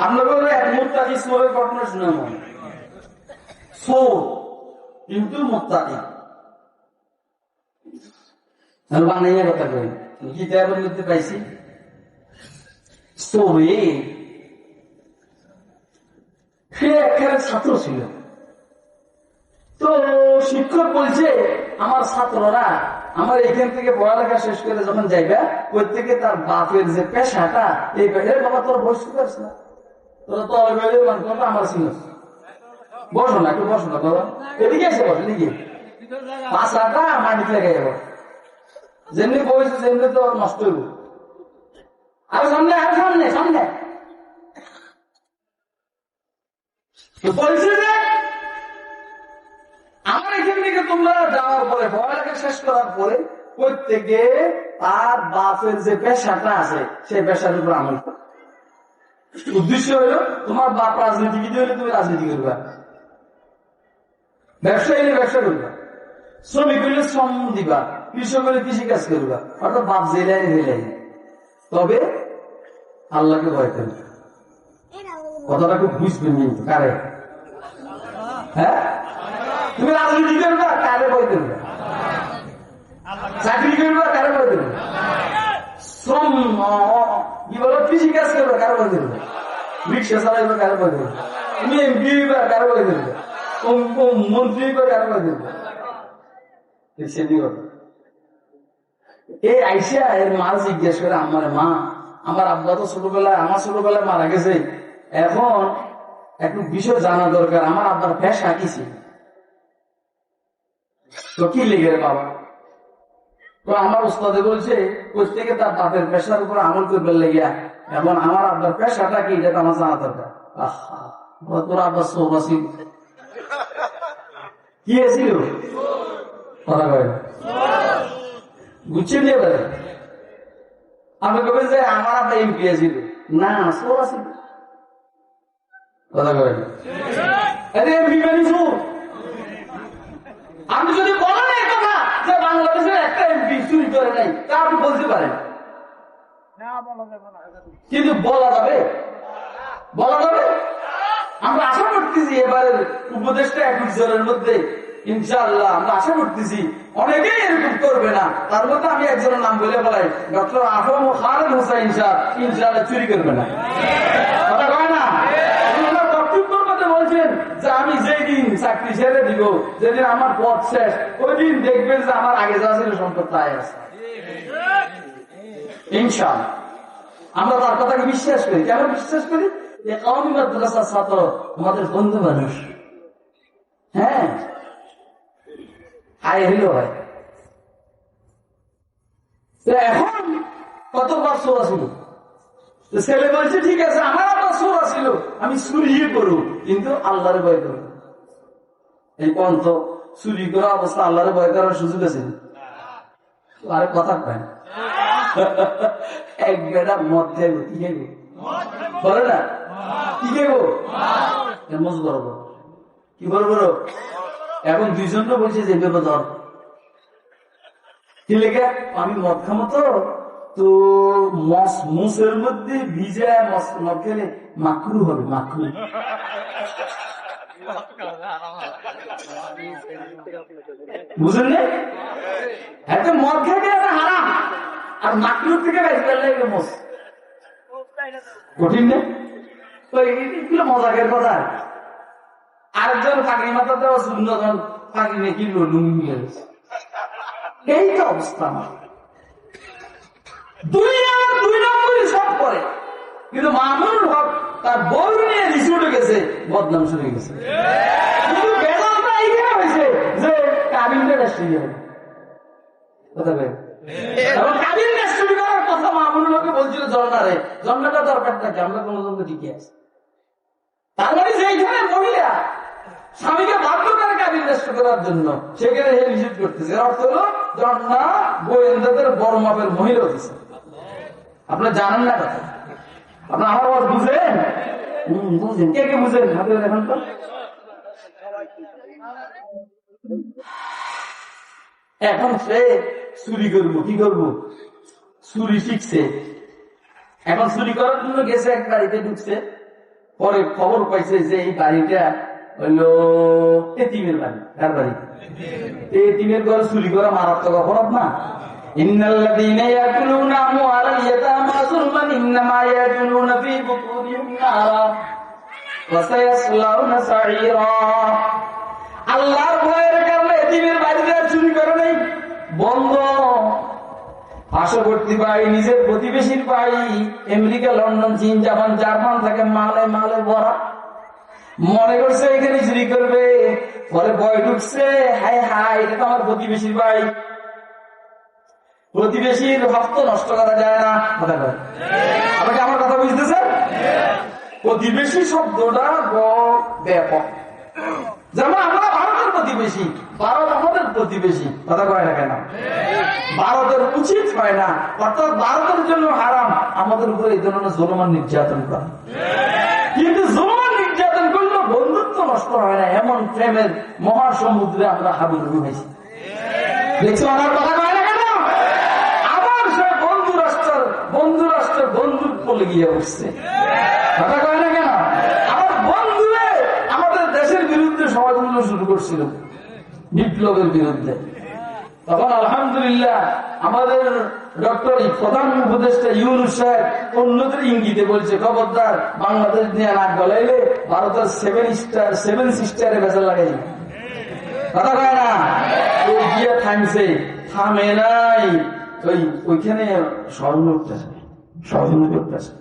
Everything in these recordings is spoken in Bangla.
আমরা বলবো এক মুত্তাকি চোরের ঘটনা শুনে মনে চোর কিন্তু মুত্তাকি বানাইয়া কথা কই কিতাবের মধ্যে পাইছি চোরে সে একেবারে ছাত্র ছিল। তো শিক্ষক বলছে আমার ছাত্ররা আমার এখান থেকে পড়ালেখা শেষ করে যখন যাইবা প্রত্যেকে তার বাপের যে পেশাটা এই পেশায় বাবা তোর বসতে পারছ না, তোরা তো আমার ছিল বসো না একটু বসো না বাবা এদিকে এসে বসো এদিকে পাশাটা মাটিতে লেগে যাবো যেমনি বসে সেমনি তো নষ্ট হইব। আরো সামনে আরো সামনে সামনে বলছে যে আমার এখান থেকে তোমরা যাওয়ার পরে পড়ালেখা শেষ করার পরে প্রত্যেকে তার বাপের যে পেশাটা আছে সেই পেশার উপর আমল করো। উদ্দেশ্য হলো তোমার বাপ রাজনীতিবিদ হলে তুমি রাজনীতি করবা, ব্যবসায়ী হলে ব্যবসা করবা, শ্রমিক হলে শ্রম দিবা, কৃষক হলে কৃষি কাজ করবা, অর্থাৎ বাপ জেলাই জেলাই। তবে আল্লাহকে ভয় করবে। কথাটা খুব বুঝবেন কিন্তু কারে হ্যাঁ তুমি রাজনীতি করবা কারে ভয় করবে, চাকরি করবা কারে ভয় করবে, শ্রম কি বলো কৃষি কাজ করবে কারে ভয় করবে, রিক্সা চালাইবে কারে ভয় করবে, তুমি এমপি হইবা কারে ভয় করবে, মন্ত্রী হইবা কারে ভয় করবে। এই আইসা এর মা জিজ্ঞেস করে আমার মা আমার আব্বা তো ছোটবেলায় আমার ছোটবেলায় মারা গেছে, এখন একটু বিষয় জানা দরকার, আমার আব্বার পেশা কি ছিল? তো কি লেগে বাবা? তো আমার ওস্তাদে বলছে প্রত্যেকে তার বাপের পেশার উপর আমল করবে লেগিয়া, এখন আমার আব্বার পেশাটা কি এটা আমার জানা দরকার। তোর আব্বার সৌরা ছিল কি ছিল কথা কয় বুঝছে নিয়ে বেড়ে আমি কবে যে আমার আব্বা এমপি ছিল না সৌরা ছিল কথা কয় এমপি মানে চোর। আপনি যদি বলেন এই কথা যে বাংলাদেশের একটা এমপি চুরি করে নাই তা আপনি বলতে পারেন, কিন্তু বলা যাবে বলা যাবে। আমরা আশা করতেছি এবারের উপদেশটা 21 জনের মধ্যে ইনশাআল্লাহ আমরা আশা করতেছি অনেকেই এরকম করবে না। তার মধ্যে আমি একজনের নাম বলে বলাই ডক্টর আফম খালেদ হোসেন সাহেব ইনশাআল্লাহ চুরি করবে না কথা কয় না। বলছেন যে আমি যেই দিন চাকরি ছেড়ে দিব যেদিন আমার পথ শেষ ওই দিন দেখবেন যে আমার আগে যা ছিল সম্পদ তাই আছে ইনশাআল্লাহ। আমরা তার কথাকে বিশ্বাস করি। কেন বিশ্বাস করি? এই কওমি মাদ্রাসার ছাত্র আমাদের বন্ধু মানুষ। হ্যাঁ আয় হইল হয় এখন কতবার সোয়া ছিল ছেলে বলছে ঠিক আছে আমার আবার সোরা ছিল আমি চুরি করু কিন্তু আল্লাহরে ভয় করু। এই পন্থ চুরি করা অবস্থা আল্লাহরে ভয় করার সুযোগ আছে আরে কথা পায় এক বেটা মদ খাইব কি খাইব বলে না কি খাইব মজ বড় কি বড় বড় এখন দুইজন তো বলছে যে বেবদর কি লেগে আমি মদ খামো তো মুসের মধ্যে ভিজা মদ খেলে মাকরু হবে মাকরু। বুঝলেন না একটা মদ খেতে হারাম আর মাকরু থেকে মস কঠিন না তো এগুলো মজাকের কথা। আরেকজন পাগড়ি মাথা দেওয়া সুন্দর পাগড়ি নিয়ে কিনলো লুঙ্গি এই তো অবস্থা আমার দুই নম্বরই সব করে কিন্তু মামুনুল হক তার বউ নিয়ে রিসুটে গেছে বদনাম শুনে গেছে কিন্তু বেদালটা এইখানে হয়েছে যে কাবিলটা রাষ্ট্রীয় কথা বলে কাবিল রাষ্ট্রীয় করার কথা মামুনুল হককে বলছিল ঝর্ণারে ঝর্ণাটা দরকার থাকে আমরা কোনো ঠিকই আছে। তার মানে যেখানে মহিলা স্বামীকে বাধ্য করে কাবিল রাষ্ট্র করার জন্য সেখানে রিসুট করতেছে অর্থ হলো ঝর্ণা গোয়েন্দাদের বড় মাপের মহিলা দিচ্ছে। আপনারা জানেন না কথা আপনার আমার আবার বুঝেন বুঝেন কে কে বুঝেন হাতে দেখেন তো। এখন সে চুরি করবো কি করবো চুরি শিখছে এখন চুরি করার জন্য গেছে এক গাড়িতে ঢুকছে পরে খবর পাইছে যে এই বাড়িটা হইলো এতিমের বাড়ি। কার বাড়ি? এতিমের ঘরে চুরি করা মারাত্মক অপরাধ না? ইন্নাল্লাযীনা ইয়াকুলুনা আমওয়ালাল ইয়াতামা যুলমান ইন্নামা ইয়াকুলুনা ফী বুতুনিহিম নারা ওয়া সায়াসলাউনা সাঈরা। আল্লাহর ভয়ের কারণে এতিমের বাড়িতে চুরি করে নাই, বন্ধ। পার্শ্ববর্তী বাড়ি, নিজের প্রতিবেশীর বাড়ি, আমেরিকা, লন্ডন, চীন, জাপান, জার্মান থেকে মালে মালে ভরা। মনে করছে এখানে চুরি করবে, পরে ভয় ঢুকছে, হাই হাই এটা তো আমার প্রতিবেশীর বাড়ি। প্রতিবেশীর হক নষ্ট করা যায় না। কথা বলে আপনাকে আমার কথা বুঝতেছেন? প্রতিবেশী শব্দটা ব্যাপক। যেমন আমরা ভারতের প্রতিবেশী, ভারত আমাদের প্রতিবেশী। কথা কয় না কেন? ভারতের উচিত হয় না, অর্থাৎ ভারতের জন্য হারাম আমাদের উপরে এই ধরনের জনমান নির্যাতন করা। কিন্তু জনমান নির্যাতন করলে বন্ধুত্ব নষ্ট হয় না, এমন প্রেমের মহাসমুদ্রে আমরা হাবুডুবু হয়েছি। দেখছো আমার কথা কয় না কেন? আবার সে বন্ধুরাষ্ট্রের বন্ধুর কোলে গিয়ে উঠছে। কথা কয় না কেন? আমার বন্ধুরে আমাদের দেশের বিরুদ্ধে ষড়যন্ত্র শুরু করছিল, বিপ্লবের বিরুদ্ধে। তখন আলহামদুলিল্লাহ আমাদের ডক্টর প্রধান উপদেষ্টা ইউনূস সাহেব অন্যদের ইঙ্গিতে বলছে, খবরদার বাংলাদেশ নিয়ে নাক গলাইলে ভারতের 7 সিস্টারে বেচার লাগাই। কথা কয় না? ওই গিয়ে থামছে, থামে নাই, ওইখানে স্মরণ করতেছে, স্মরণ করতেছে।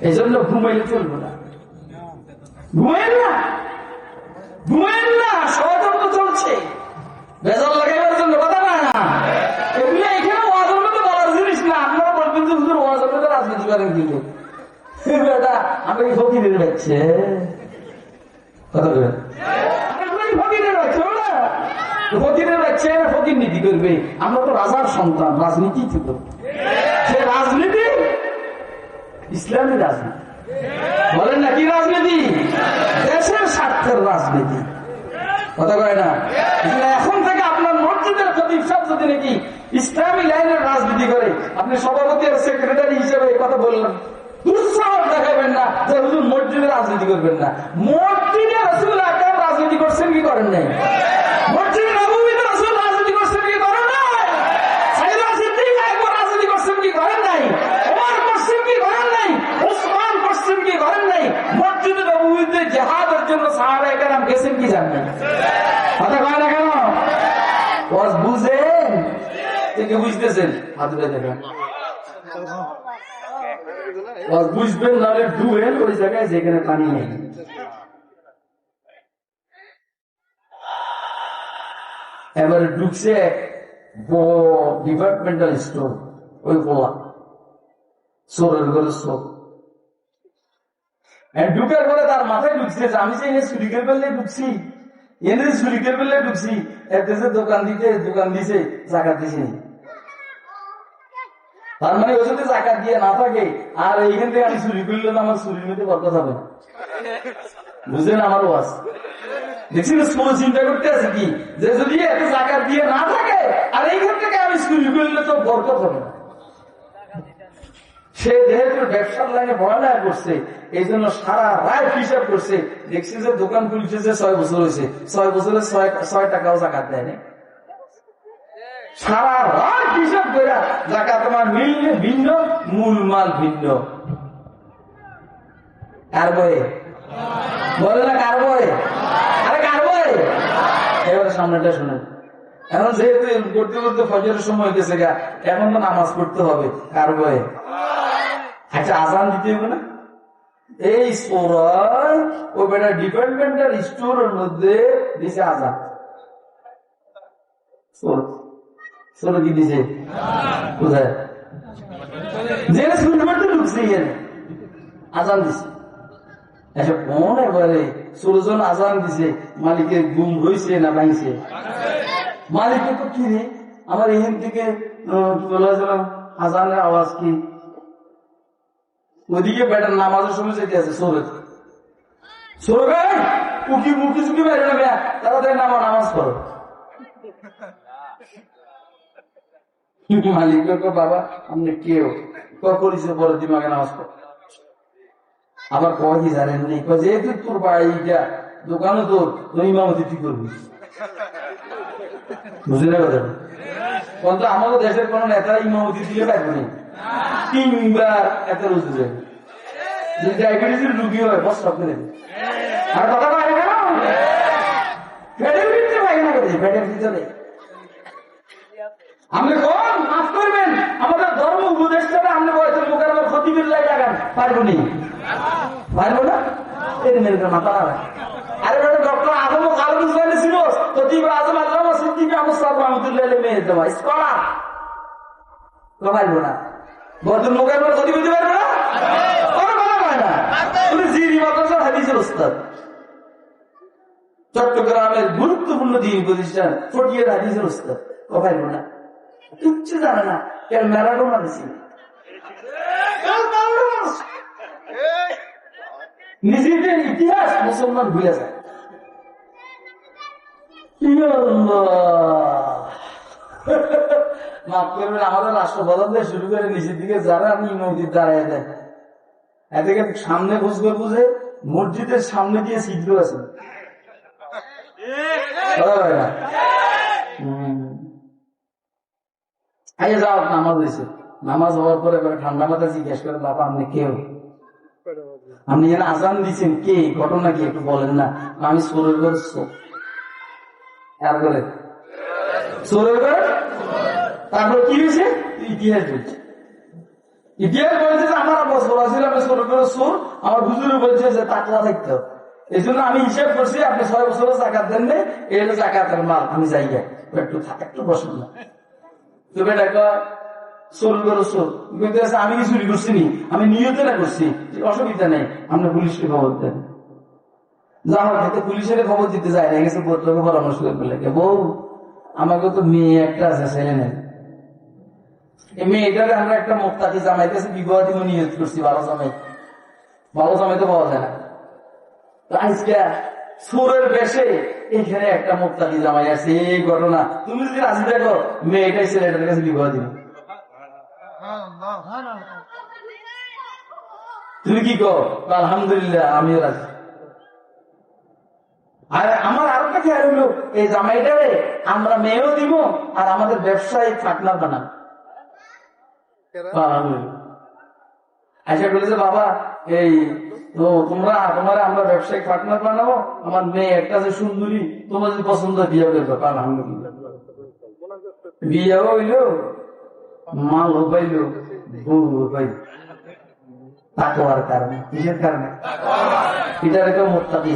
এই জন্য ঘুমাইলে চলবে না, ঘুমাইল না, ঘুমাইল না, ষড়যন্ত্র চলছে বেজাল লাগাইবার জন্য। কথা না, এগুলো এখানে ওয়াজের মধ্যে বলার জিনিস না। আপনারা বলবেন যে হুজুর ওয়াজের মধ্যে রাজনীতি করেন কিন্তু বেটা আমরা কি ফকিরের বাচ্চা? কথা বলেন, ফকিরের বাচ্চা ওরা ফকিরের বাচ্চা, ফকির নীতি করবে। আমরা তো রাজার সন্তান, রাজনীতি তো করবো। সে রাজনীতি ইসলামী রাজনীতি, বলেন না কি রাজনীতি? দেশের স্বার্থের রাজনীতি। কথা কয় না? এখন থেকে আপনার মসজিদের খতিব সাহেব যদি নাকি ইসলামী লাইনের রাজনীতি করে, আপনি সভাপতি আর সেক্রেটারি হিসেবে কথা বললেন, দুঃসাহস দেখাবেন না যে হুজুর মসজিদে রাজনীতি করবেন না। মসজিদে রাসূল আকরাম রাজনীতি করছেন কি করেন নাই? মসজিদে নববীতে রাসূল রাজনীতি করছেন কি করেন নাই? সাইয়েদনা সিদ্দিক আকবর রাজনীতি করছেন কি করেন নাই? ওমর করছেন কি করেন নাই? ওসমান করছেন কি করেন নাই? মসজিদে নববীতে জিহাদের জন্য সাহাবায়ে কেরাম গেছেন কি জানেন? কথা কয় না কেন? ওয়াজ বুঝেন থেকে বুঝতেছেন? হাত উঠে দেখেন। ওয়াজ বুঝবেন নাহলে ডুবেন ওই জায়গায় যেখানে পানি নেই। এবারে ঢুকছে ডিপার্টমেন্টাল স্টোর, ওই বলা চোরের ঘরে চোর। ঢুকার পরে তার মাথায় ঢুকছে যে আমি যে এনে চুরি করে ফেললে ঢুকছি, এনে চুরি করে ফেললে ঢুকছি। এতে যে দোকান দিছে জাকাত দিছে। তার মানে ও যদি জাকাত দিয়ে না থাকে আর এইখান থেকে আমি চুরি করলে তো আমার চুরির মধ্যে বরকত হবে। বুঝলেন আমার ওয়াজ? দেখছি স্কুল চিন্তা করতে আছে কি যে যদি এত জাকাত দিয়ে না থাকে আর এইখান থেকে আমি চুরি করলে তো বরকত হবে না। সে যেহেতু ব্যবসার লাইনে পড়ালেখা করছে, এই জন্য সারা রাত হিসাব করছে। দেখছি যে দোকান খুলছে যে 6 বছর হয়েছে, 6 বছরে 6 টাকাও জাকাত দেয় না। সারা রাত হিসাব করে জাকাত আমার মিললে ভিন্ন, মূল মাল ভিন্ন। কার বয়ে বলে না? কার বয়ে? আরে কার বয়ে? এবারে সামনেটা শুনেন। এখন যেহেতু করতে করতে ফজরের সময় গেছে গা, এখন তো নামাজ পড়তে হবে। কার বয়ে? আচ্ছা আজান দিতে হবে না? এই সোরাই ও বেটা ডিপার্টমেন্টাল স্টোরের মধ্যে দিছে আজান। সোর কি দিছে? কোথায়? যেখানে শুনতে পারতে ঢুকছে আজান দিছে। আচ্ছা কোন এবারে ষোলজন আজান দিছে, মালিকের ঘুম হয়েছে না ভাঙছে? মালিকের তো কি রে আমার এখান থেকে আজানের আওয়াজ কি? ওদিকে বেটার নামাজের সময় যেতে আছে সৌরভ সৌরভ উকি মুখি চুকি বাইরে না বেয়া, তাড়াতাড়ি নামাজ পড়ো। মালিক বাবা আপনি কেউ করিছে পরে দিমাগে নামাজ পড়ো। আবার কয় কি জানেন নি, যেহেতু তোর বাড়িটা দোকানে তোর তুই ইমামতি তুই করবি, বুঝলি না কথা? কিন্তু আমাদের দেশের কোন নেতা ইমামতি দিলে পারবে না, তিনবার এত রুজু যায়, যদি ডায়াবেটিসের রুগী হয় বস সব করে আর কথা পারে কেন, পেটের ভিতরে পায়খানা করে, পেটের ভিতরে। আপনি কোন মাফ করবেন, আমাদের ধর্ম উপদেষ্টারা আপনি বয়সের মুখের আমার ক্ষতি করে লাগান পারবো নি, পারবো না, এই মেয়েটা মাথা না। আরে বেটা ডক্টর আজম খালেদ ইসলামী ছিল খতিব আজম আল্লামা সিদ্দিক আহমদ সাহেব রহমতুল্লাহ আলাইহি মেয়ে দেওয়া স্কলার তো পারবো না, বয়সের মুখের আমার ক্ষতি করতে পারবো না, কোনো কথা হয় না। তুমি জিরি মাদ্রাসার হাদিসের ওস্তাদ, চট্টগ্রামের গুরুত্বপূর্ণ দিন প্রতিষ্ঠান ফটিয়ার হাদিসের ওস্তাদ, তো পারবো না, কিচ্ছু জানে না, কেন ম্যারাডোনা দিছি নিজেদের ইতিহাস মুসলমান ভুলে যায়। মাফ করবেন, আমাদের রাষ্ট্র বদল শুরু করে নিচের দিকে যারা আমি নদীর দাঁড়ায় দেয়, এদিকে সামনে বুঝবে বুঝে মসজিদের সামনে দিয়ে ছিদ্র আছে, যাও নামাজ হয়েছে, নামাজ হওয়ার পরে ঠান্ডা মাথা জিজ্ঞেস করে বাবা আপনি কেউ, আপনি যেন আজান দিচ্ছেন কে, ঘটনা কি একটু বলেন না, আমি সোরের ঘর সোরের ঘর। তারপর কি হয়েছে, ইতিহাস বলছে, ইতিহাস বলছে যে আমার বছর আছে আমি সোরের ঘর সোর, আমার হুজুরে বলছে যে তাকওয়া থাকতে হবে, এই জন্য আমি হিসাব করছি আপনি 6 বছরের জাকাত দেন নেই, এই হলো জাকাতের মাল, আমি যাই একটু বসুন না। তো বেটা সোর করো সোর, আমি কি চুরি করছি নি, আমি নিয়তে না করছি, অসুবিধা নেই, আপনি পুলিশকে খবর দেন। যা হোক পুলিশের খবর দিতে যায় না, গেছে বউকে পরামর্শ করে লাগে, বউ আমাকে তো মেয়ে একটা আছে, ছেলে নেই, এই মেয়েটারে আমরা একটা মুক্তাকি জামাই কাছে বিবাহ দিব নিয়োগ করছি, ভালো জামাই তো পাওয়া যায় না, আজকে সুরের বেশে এখানে একটা মুক্তাকি জামাই আছে, এই ঘটনা তুমি যদি রাজি দেখো মেয়েটাই ছেলেটার কাছে বিবাহ দিব, তুমি কি কো? আলহামদুলিল্লাহ আমিও রাজি। আর আমার আরো একটা খেয়াল হলো, এই জামাইটারে আমরা মেয়েও দিব আর আমাদের ব্যবসায়িক পার্টনার বানাবো। আশা করি যে বাবা এই তো তোমার আমরা ব্যবসায়িক পার্টনার বানাবো, আমার মেয়ে একটা যে সুন্দরী, তোমার যদি পছন্দ বিয়ে করবে, আলহামদুলিল্লাহ বিয়েও হইলো, মালও পাইলো, বউ পাইল, তাকওয়ার কারণে, কিসের কারণে? এটার কেউ মুত্তাকি